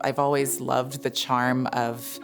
I've always loved the charm of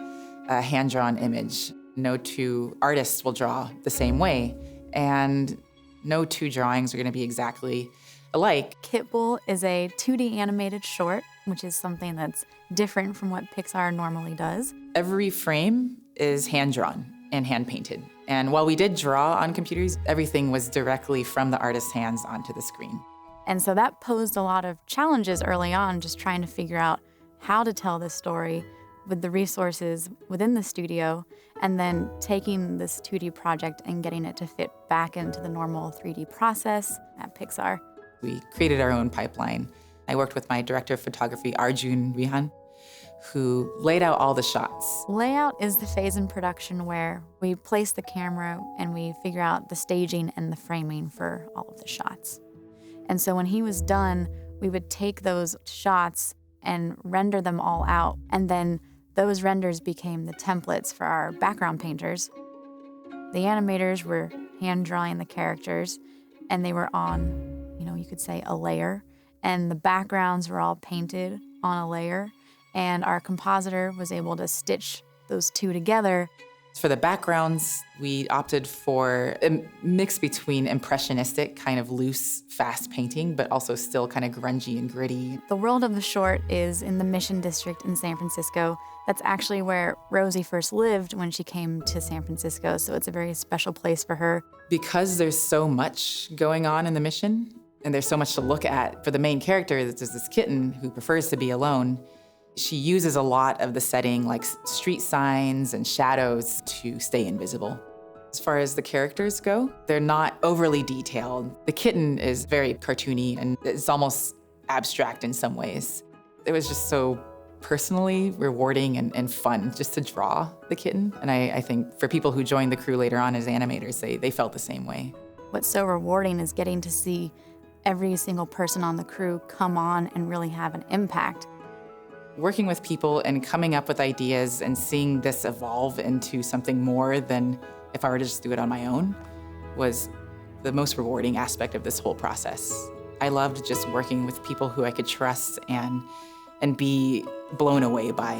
a hand-drawn image. No two artists will draw the same way, and no two drawings are going to be exactly alike. Kitbull is a 2D animated short, which is something that's different from what Pixar normally does. Every frame is hand-drawn and hand-painted. And while we did draw on computers, everything was directly from the artist's hands onto the screen. And so that posed a lot of challenges early on, just trying to figure out how to tell this story with the resources within the studio, and then taking this 2D project and getting it to fit back into the normal 3D process at Pixar. We created our own pipeline. I worked with my director of photography, Arjun Rihan, who laid out all the shots. Layout is the phase in production where we place the camera and we figure out the staging and the framing for all of the shots. And so when he was done, we would take those shots and render them all out, and then those renders became the templates for our background painters. The animators were hand drawing the characters, and they were on, you could say a layer, and the backgrounds were all painted on a layer, and our compositor was able to stitch those two together. For the backgrounds, we opted for a mix between impressionistic, kind of loose, fast painting, but also still kind of grungy and gritty. The world of the short is in the Mission District in San Francisco. That's actually where Rosie first lived when she came to San Francisco, so it's a very special place for her. Because there's so much going on in the Mission, and there's so much to look at, for the main character, there's this kitten who prefers to be alone. She uses a lot of the setting, like street signs and shadows, to stay invisible. As far as the characters go, they're not overly detailed. The kitten is very cartoony and it's almost abstract in some ways. It was just so personally rewarding and fun just to draw the kitten. And I think for people who joined the crew later on as animators, they felt the same way. What's so rewarding is getting to see every single person on the crew come on and really have an impact. Working with people and coming up with ideas and seeing this evolve into something more than if I were to just do it on my own was the most rewarding aspect of this whole process. I loved just working with people who I could trust and be blown away by.